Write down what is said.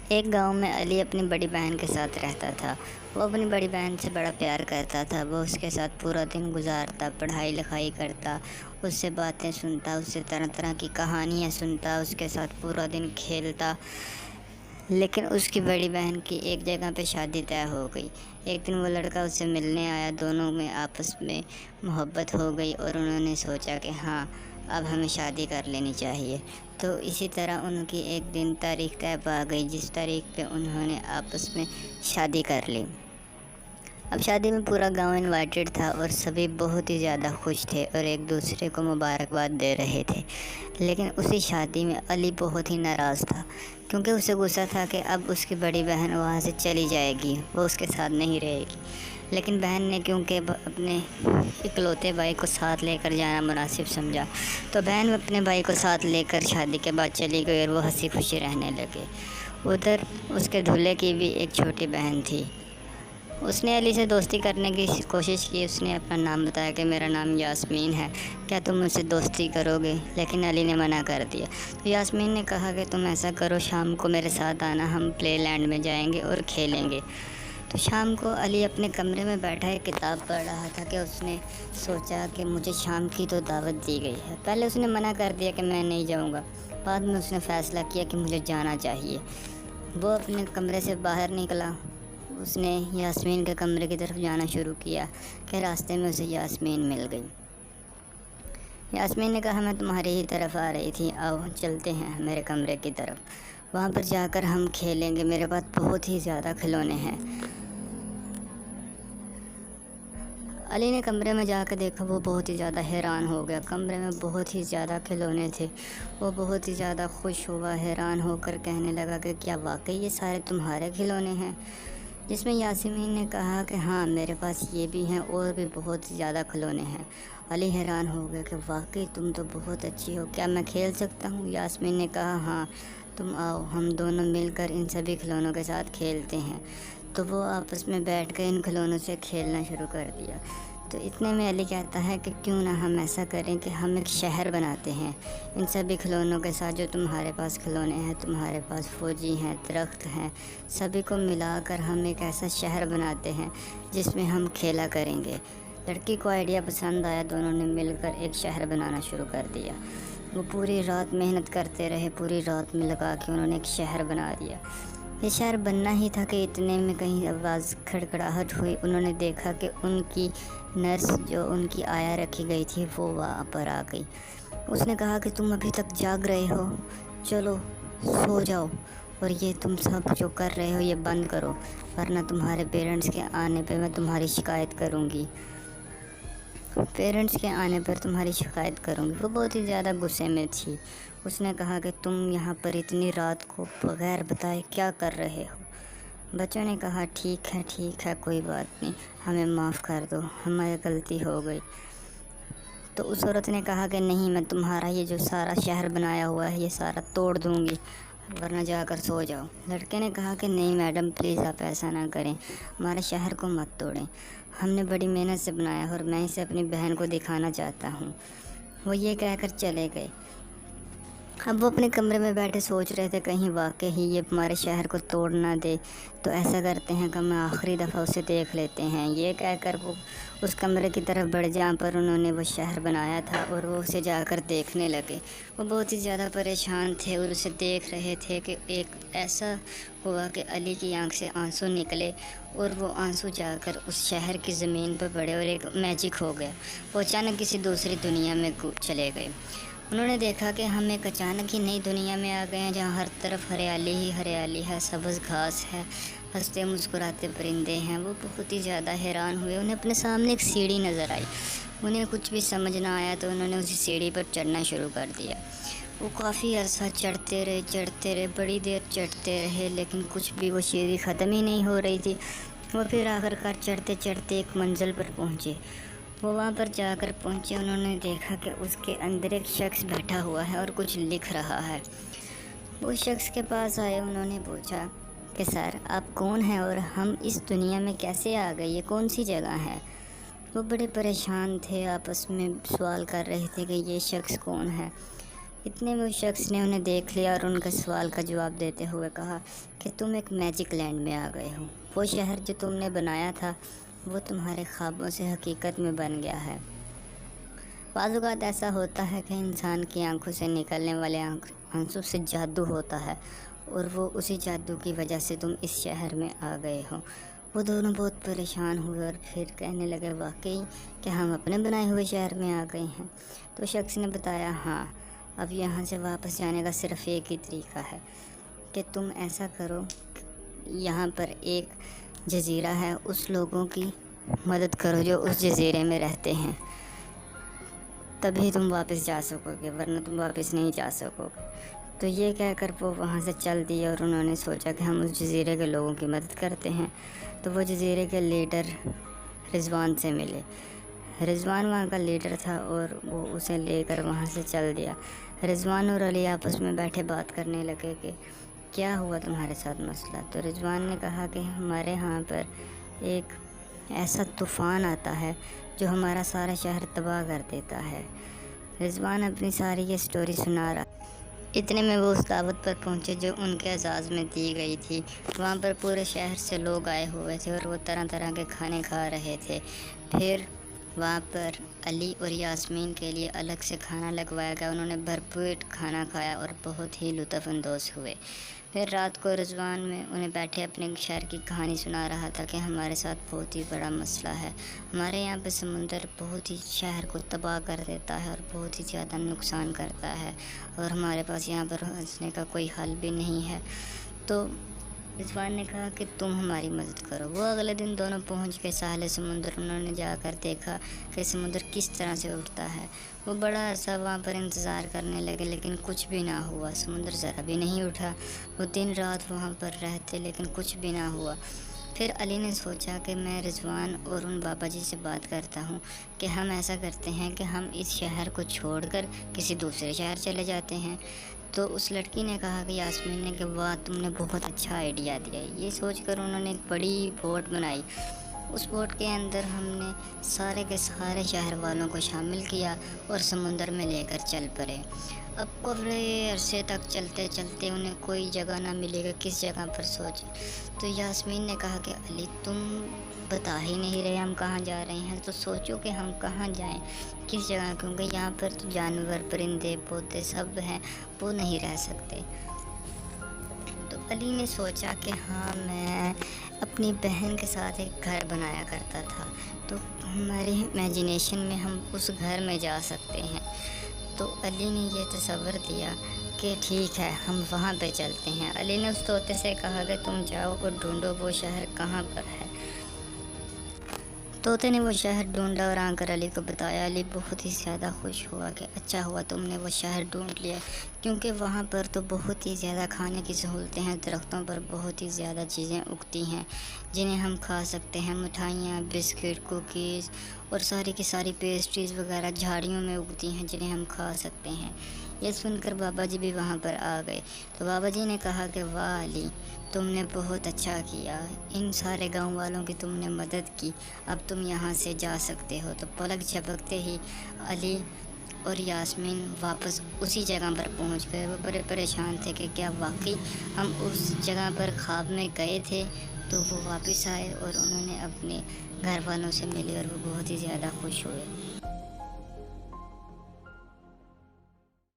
ایک گاؤں میں علی اپنی بڑی بہن کے ساتھ رہتا تھا۔ وہ اپنی بڑی بہن سے بڑا پیار کرتا تھا۔ وہ اس کے ساتھ پورا دن گزارتا، پڑھائی لکھائی کرتا، اس سے باتیں سنتا، اس سے طرح طرح کی کہانیاں سنتا، اس کے ساتھ پورا دن کھیلتا۔ لیکن اس کی بڑی بہن کی ایک جگہ پہ شادی طے ہو گئی۔ ایک دن وہ لڑکا اس سے ملنے آیا، دونوں میں آپس میں محبت ہو گئی اور انہوں نے سوچا کہ ہاں اب ہمیں شادی کر لینی چاہیے۔ تو اسی طرح ان کی ایک دن تاریخ طے پا گئی جس تاریخ پہ انہوں نے آپس میں شادی کر لی۔ اب شادی میں پورا گاؤں انوائٹڈ تھا اور سبھی بہت ہی زیادہ خوش تھے اور ایک دوسرے کو مبارکباد دے رہے تھے۔ لیکن اسی شادی میں علی بہت ہی ناراض تھا، کیونکہ اسے غصہ تھا کہ اب اس کی بڑی بہن وہاں سے چلی جائے گی، وہ اس کے ساتھ نہیں رہے گی۔ لیکن بہن نے کیونکہ اپنے اکلوتے بھائی کو ساتھ لے کر جانا مناسب سمجھا، تو بہن اپنے بھائی کو ساتھ لے کر شادی کے بعد چلی گئی اور وہ ہنسی خوشی رہنے لگے۔ ادھر اس کے دولہے کی بھی ایک چھوٹی بہن تھی۔ اس نے علی سے دوستی کرنے کی کوشش کی۔ اس نے اپنا نام بتایا کہ میرا نام یاسمین ہے، کیا تم مجھ سے دوستی کرو گے؟ لیکن علی نے منع کر دیا۔ تو یاسمین نے کہا کہ تم ایسا کرو، شام کو میرے ساتھ آنا، ہم پلے لینڈ میں جائیں گے اور کھیلیں گے۔ تو شام کو علی اپنے کمرے میں بیٹھا ایک کتاب پڑھ رہا تھا کہ اس نے سوچا کہ مجھے شام کی تو دعوت دی گئی ہے۔ پہلے اس نے منع کر دیا کہ میں نہیں جاؤں گا، بعد میں اس نے فیصلہ کیا کہ مجھے جانا چاہیے۔ وہ اپنے کمرے سے باہر نکلا، اس نے یاسمین کے کمرے کی طرف جانا شروع کیا کہ راستے میں اسے یاسمین مل گئی۔ یاسمین نے کہا میں تمہاری ہی طرف آ رہی تھی، آؤ چلتے ہیں میرے کمرے کی طرف، وہاں پر جا کر ہم کھیلیں گے، میرے پاس بہت ہی زیادہ کھلونے ہیں۔ علی نے کمرے میں جا کے دیکھا، وہ بہت ہی زیادہ حیران ہو گیا۔ کمرے میں بہت ہی زیادہ کھلونے تھے۔ وہ بہت ہی زیادہ خوش ہوا، حیران ہو کر کہنے لگا کہ کیا واقعی یہ سارے تمہارے کھلونے ہیں؟ جس میں یاسمین نے کہا کہ ہاں میرے پاس یہ بھی ہیں اور بھی بہت ہی زیادہ کھلونے ہیں۔ علی حیران ہو گیا کہ واقعی تم تو بہت اچھی ہو، کیا میں کھیل سکتا ہوں؟ یاسمین نے کہا ہاں تم آؤ، ہم دونوں مل کر ان سبھی کھلونوں کے ساتھ کھیلتے ہیں۔ تو وہ آپس میں بیٹھ کے ان کھلونوں سے کھیلنا شروع کر دیا۔ تو اتنے میں علی کہتا ہے کہ کیوں نہ ہم ایسا کریں کہ ہم ایک شہر بناتے ہیں ان سبھی کھلونوں کے ساتھ، جو تمہارے پاس کھلونے ہیں، تمہارے پاس فوجی ہیں، درخت ہیں، سبھی کو ملا کر ہم ایک ایسا شہر بناتے ہیں جس میں ہم کھیلا کریں گے۔ لڑکی کو آئیڈیا پسند آیا، دونوں نے مل کر ایک شہر بنانا شروع کر دیا۔ وہ پوری رات محنت کرتے رہے، پوری رات میں لگا کے انہوں نے ایک شہر بنا دیا۔ یہ شہر بننا ہی تھا کہ اتنے میں کہیں آواز کھڑکھڑاہٹ ہوئی۔ انہوں نے دیکھا کہ ان کی نرس جو ان کی آیا رکھی گئی تھی وہ وہاں پر آ گئی۔ اس نے کہا کہ تم ابھی تک جاگ رہے ہو، چلو سو جاؤ، اور یہ تم سب جو کر رہے ہو یہ بند کرو، ورنہ تمہارے پیرنٹس کے آنے پہ میں تمہاری شکایت کروں گی، پیرنٹس کے آنے پر تمہاری شکایت کروں گی۔ وہ بہت ہی زیادہ غصے میں تھی۔ اس نے کہا کہ تم یہاں پر اتنی رات کو بغیر بتائے کیا کر رہے ہو؟ بچوں نے کہا ٹھیک ہے کوئی بات نہیں، ہمیں معاف کر دو، ہماری غلطی ہو گئی۔ تو اس عورت نے کہا کہ نہیں، میں تمہارا یہ جو سارا شہر بنایا ہوا ہے یہ سارا توڑ دوں گی، ورنہ جا کر سو جاؤ۔ لڑکے نے کہا کہ نہیں میڈم پلیز آپ ایسا نہ کریں، ہمارے شہر کو مت توڑیں، ہم نے بڑی محنت سے بنایا ہے اور میں اسے اپنی بہن کو دکھانا چاہتا ہوں۔ وہ یہ کہہ کر چلے گئے۔ اب وہ اپنے کمرے میں بیٹھے سوچ رہے تھے کہیں واقعی یہ ہمارے شہر کو توڑ نہ دے، تو ایسا کرتے ہیں کہ ہم آخری دفعہ اسے دیکھ لیتے ہیں۔ یہ کہہ کر وہ اس کمرے کی طرف بڑھ جہاں پر انہوں نے وہ شہر بنایا تھا اور وہ اسے جا کر دیکھنے لگے۔ وہ بہت ہی زیادہ پریشان تھے اور اسے دیکھ رہے تھے کہ ایک ایسا ہوا کہ علی کی آنکھ سے آنسو نکلے اور وہ آنسو جا کر اس شہر کی زمین پر پڑے اور ایک میجک ہو گیا۔ وہ اچانک کسی دوسری دنیا میں چلے گئے۔ انہوں نے دیکھا کہ ہم ایک اچانک ہی نئی دنیا میں آ گئے ہیں جہاں ہر طرف ہریالی ہی ہریالی ہے، سبز گھاس ہے، ہنستے مسکراتے پرندے ہیں۔ وہ بہت ہی زیادہ حیران ہوئے، انہیں اپنے سامنے ایک سیڑھی نظر آئی۔ انہیں کچھ بھی سمجھ نہ آیا تو انہوں نے اسی سیڑھی پر چڑھنا شروع کر دیا۔ وہ کافی عرصہ چڑھتے رہے، بڑی دیر چڑھتے رہے، لیکن کچھ بھی وہ سیڑھی ختم ہی نہیں ہو رہی تھی۔ وہ پھر آخر کار چڑھتے چڑھتے ایک منزل پر پہنچے۔ وہ وہاں پر جا کر پہنچے، انہوں نے دیکھا کہ اس کے اندر ایک شخص بیٹھا ہوا ہے اور کچھ لکھ رہا ہے۔ وہ شخص کے پاس آئے، انہوں نے پوچھا کہ سر آپ کون ہیں اور ہم اس دنیا میں کیسے آ گئے، یہ کون سی جگہ ہے؟ وہ بڑے پریشان تھے، آپس میں سوال کر رہے تھے کہ یہ شخص کون ہے۔ اتنے میں اس شخص نے انہیں دیکھ لیا اور ان کا سوال کا جواب دیتے ہوئے کہا کہ تم ایک میجک لینڈ میں آ گئے ہو، وہ شہر جو تم نے بنایا تھا وہ تمہارے خوابوں سے حقیقت میں بن گیا ہے۔ بعض اوقات ایسا ہوتا ہے کہ انسان کی آنکھوں سے نکلنے والے آنسوں سے جادو ہوتا ہے، اور وہ اسی جادو کی وجہ سے تم اس شہر میں آ گئے ہو۔ وہ دونوں بہت پریشان ہوئے اور پھر کہنے لگے واقعی کہ ہم اپنے بنائے ہوئے شہر میں آ گئے ہیں؟ تو شخص نے بتایا ہاں، اب یہاں سے واپس جانے کا صرف ایک ہی طریقہ ہے کہ تم ایسا کرو، یہاں پر ایک جزیرہ ہے، اس لوگوں کی مدد کرو جو اس جزیرے میں رہتے ہیں، تبھی تم واپس جا سکو گے، ورنہ تم واپس نہیں جا سکو گے۔ تو یہ کہہ کر وہ وہاں سے چل دیے اور انہوں نے سوچا کہ ہم اس جزیرے کے لوگوں کی مدد کرتے ہیں۔ تو وہ جزیرے کے لیڈر رضوان سے ملے۔ رضوان وہاں کا لیڈر تھا اور وہ اسے لے کر وہاں سے چل دیا۔ رضوان اور علی آپس میں بیٹھے بات کرنے لگے کہ کیا ہوا تمہارے ساتھ مسئلہ؟ تو رضوان نے کہا کہ ہمارے ہاں پر ایک ایسا طوفان آتا ہے جو ہمارا سارا شہر تباہ کر دیتا ہے۔ رضوان اپنی ساری یہ سٹوری سنا رہا۔ اتنے میں وہ اس دعوت پر پہنچے جو ان کے اعزاز میں دی گئی تھی۔ وہاں پر پورے شہر سے لوگ آئے ہوئے تھے اور وہ طرح طرح کے کھانے کھا رہے تھے۔ پھر وہاں پر علی اور یاسمین کے لیے الگ سے کھانا لگوایا گیا۔ انہوں نے بھرپیٹ کھانا کھایا اور بہت ہی لطف اندوز ہوئے۔ پھر رات کو رضوان میں انہیں بیٹھے اپنے شہر کی کہانی سنا رہا تھا کہ ہمارے ساتھ بہت ہی بڑا مسئلہ ہے، ہمارے یہاں پہ سمندر بہت ہی شہر کو تباہ کر دیتا ہے اور بہت ہی زیادہ نقصان کرتا ہے، اور ہمارے پاس یہاں پر ہنسنے کا کوئی حل بھی نہیں ہے۔ تو رضوان نے کہا کہ تم ہماری مدد کرو۔ وہ اگلے دن دونوں پہنچ گئے ساحل سمندر۔ انہوں نے جا کر دیکھا کہ سمندر کس طرح سے اٹھتا ہے۔ وہ بڑا عرصہ وہاں پر انتظار کرنے لگے لیکن کچھ بھی نہ ہوا، سمندر ذرا بھی نہیں اٹھا۔ وہ دن رات وہاں پر رہتے لیکن کچھ بھی نہ ہوا۔ پھر علی نے سوچا کہ میں رضوان اور ان بابا جی سے بات کرتا ہوں کہ ہم ایسا کرتے ہیں کہ ہم اس شہر کو چھوڑ کر کسی دوسرے شہر چلے جاتے ہیں۔ تو اس لڑکی نے کہا کہ یاسمین نے کہ واہ، تم نے بہت اچھا آئیڈیا دیا ہے۔ یہ سوچ کر انہوں نے ایک بڑی بوٹ بنائی۔ اس بوٹ کے اندر ہم نے سارے کے سارے شہر والوں کو شامل کیا اور سمندر میں لے کر چل پڑے۔ اب قبرے عرصے تک چلتے چلتے انہیں کوئی جگہ نہ ملے گا کس جگہ پر سوچے۔ تو یاسمین نے کہا کہ علی تم بتا ہی نہیں رہے ہم کہاں جا رہے ہیں، تو سوچو کہ ہم کہاں جائیں، کس جگہ، کیونکہ یہاں پر تو جانور پرندے پودے سب ہیں، وہ نہیں رہ سکتے۔ تو علی نے سوچا کہ ہاں، میں اپنی بہن کے ساتھ ایک گھر بنایا کرتا تھا، تو ہماری امیجنیشن میں ہم اس گھر میں جا سکتے ہیں۔ تو علی نے یہ تصور دیا کہ ٹھیک ہے، ہم وہاں پہ چلتے ہیں۔ علی نے اس طوطے سے کہا کہ تم جاؤ اور ڈھونڈو وہ شہر کہاں پر ہے۔ طوطے نے وہ شہر ڈھونڈا اور آ کر علی کو بتایا۔ علی بہت ہی زیادہ خوش ہوا کہ اچھا ہوا تم نے وہ شہر ڈھونڈ لیا، کیونکہ وہاں پر تو بہت ہی زیادہ کھانے کی سہولتیں ہیں، درختوں پر بہت ہی زیادہ چیزیں اگتی ہیں جنہیں ہم کھا سکتے ہیں، مٹھائیاں، بسکٹ، کوکیز اور ساری کی ساری پیسٹریز وغیرہ جھاڑیوں میں اگتی ہیں جنہیں ہم کھا سکتے ہیں۔ یہ سن کر بابا جی بھی وہاں پر آ گئے۔ تو بابا جی نے کہا کہ واہ علی، تم نے بہت اچھا کیا، ان سارے گاؤں والوں کی تم نے مدد کی، اب تم یہاں سے جا سکتے ہو۔ تو پلک جھپکتے ہی علی اور یاسمین واپس اسی جگہ پر پہنچ گئے۔ وہ بڑے پریشان تھے کہ کیا واقعی ہم اس جگہ پر خواب میں گئے تھے؟ تو وہ واپس آئے اور انہوں نے اپنے گھر والوں سے ملے اور وہ بہت ہی زیادہ خوش ہوئے۔